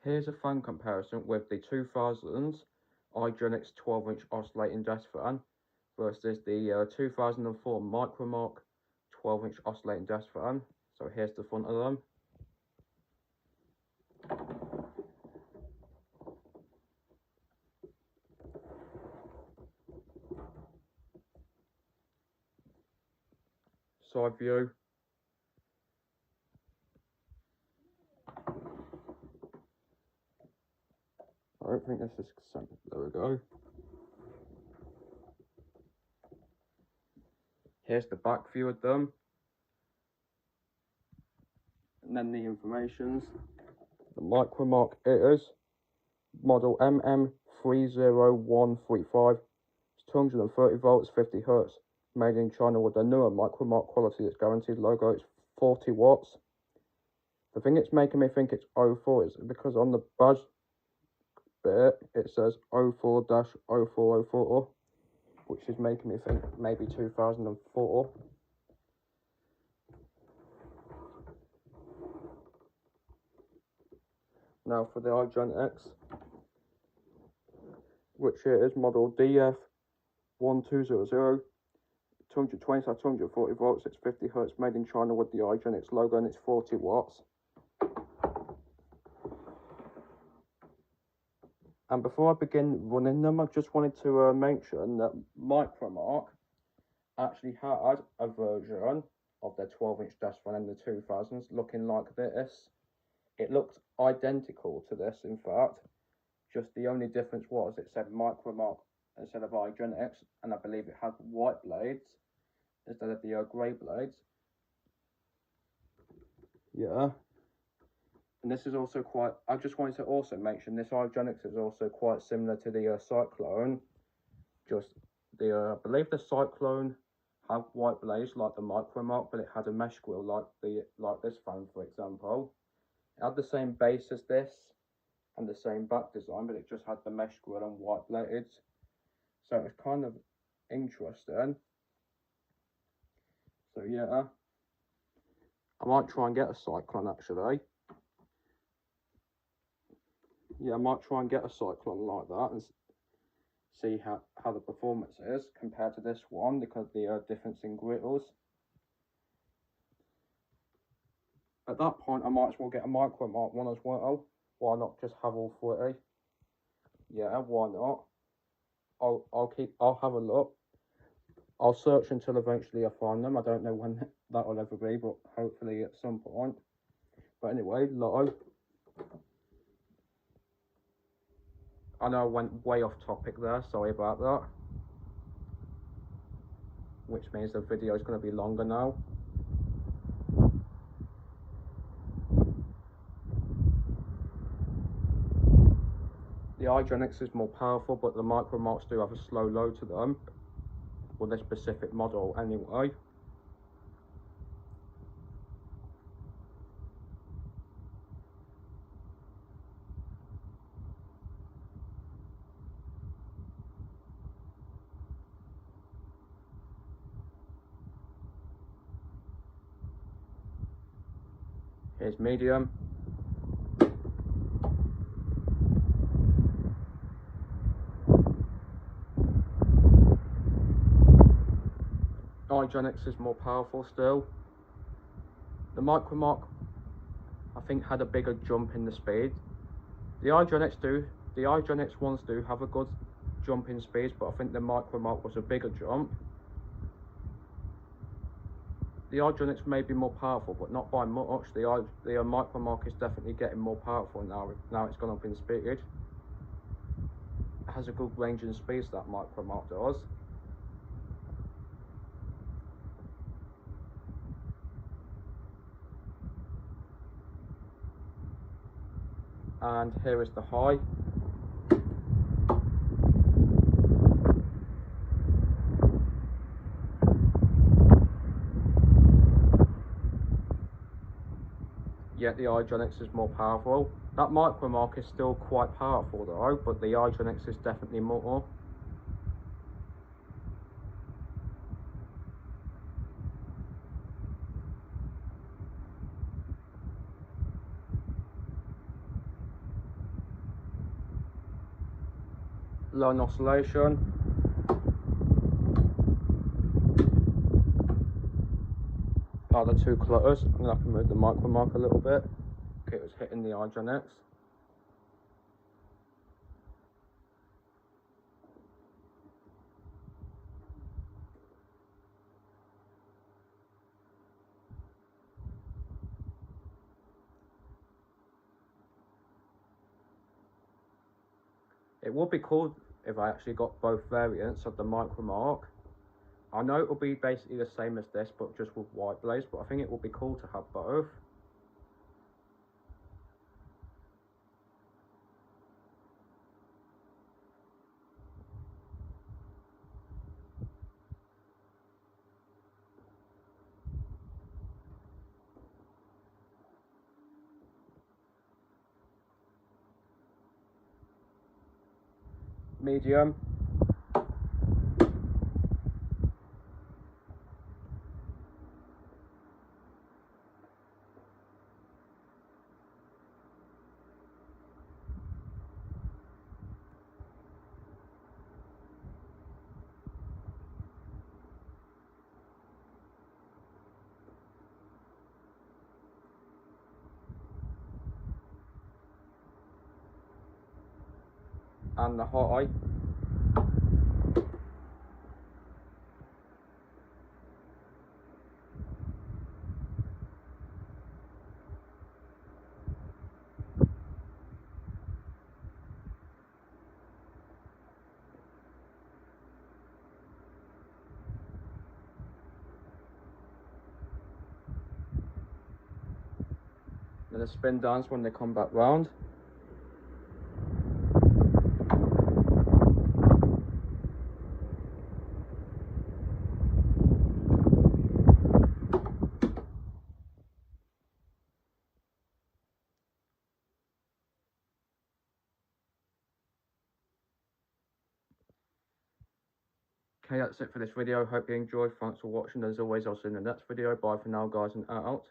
Here's a fan comparison with the 2000s Igenix 12-inch oscillating desk fan versus the 2004 Micromark 12-inch oscillating desk fan. So here's the front of them. Side view. I don't think this is centered. There we go. Here's the back view of them. And then the informations. The Micromark is model MM30135. It's 230 volts, 50 hertz. Made in China with a newer Micromark quality. It's guaranteed logo. It's 40 watts. The thing it's making me think it's 04 is because on the badge bit it says 04-0404, which is making me think maybe 2004. Now for the Igenix, which is model DF1200, 220-240 volts, it's 50 hertz, made in China with the Igenix logo, and it's 40 watts. And before I begin running them, I just wanted to mention that Micromark actually had a version of their 12-inch desk fan in the 2000s looking like this. It looked identical to this, in fact. Just the only difference was it said Micromark instead of Igenix, and I believe it had white blades instead of the grey blades. Yeah. And this is also quite, I just wanted to also mention this Igenix is also quite similar to the Cyclone. Just the, I believe the Cyclone had white blades like the Micromark, but it had a mesh grill like this fan, for example. It had the same base as this and the same back design, but it just had the mesh grill and white blades. So it's kind of interesting. So yeah, I might try and get a Cyclone actually. Yeah, I might try and get a Cyclone like that and see how the performance is compared to this one, because the difference in grills. At that point, I might as well get a Micromark one as well. Why not just have all three? Yeah, why not? I'll have a look. I'll search until eventually I find them. I don't know when that will ever be, but hopefully at some point. But anyway, Lotto. I know I went way off topic there, sorry about that. Which means the video is going to be longer now. The Igenix is more powerful, but the Micromarks do have a slow load to them. With this specific model anyway. Here's medium. Igenix is more powerful still. The Micromark, I think, had a bigger jump in the speed. The Igenix ones do have a good jump in speeds, but I think the Micromark was a bigger jump. The Igenix may be more powerful, but not by much. The Micromark is definitely getting more powerful now. Now it's gone up in speed. It has a good range in speeds, that Micromark does. And here is the high. Yet the Igenix is more powerful. That Micromark is still quite powerful though, but the Igenix is definitely more. low oscillation. Are the two clutters. I'm gonna have to move the Micromark a little bit. Okay, it was hitting the Igenix. It would be cool if I actually got both variants of the Micromark. I know it will be basically the same as this, but just with white blades, but I think it would be cool to have both. Medium. And the high. And the spin downs when they come back round. Okay, that's it for this video. Hope you enjoyed. Thanks for watching. As always, I'll see you in the next video. Bye for now, guys, and out.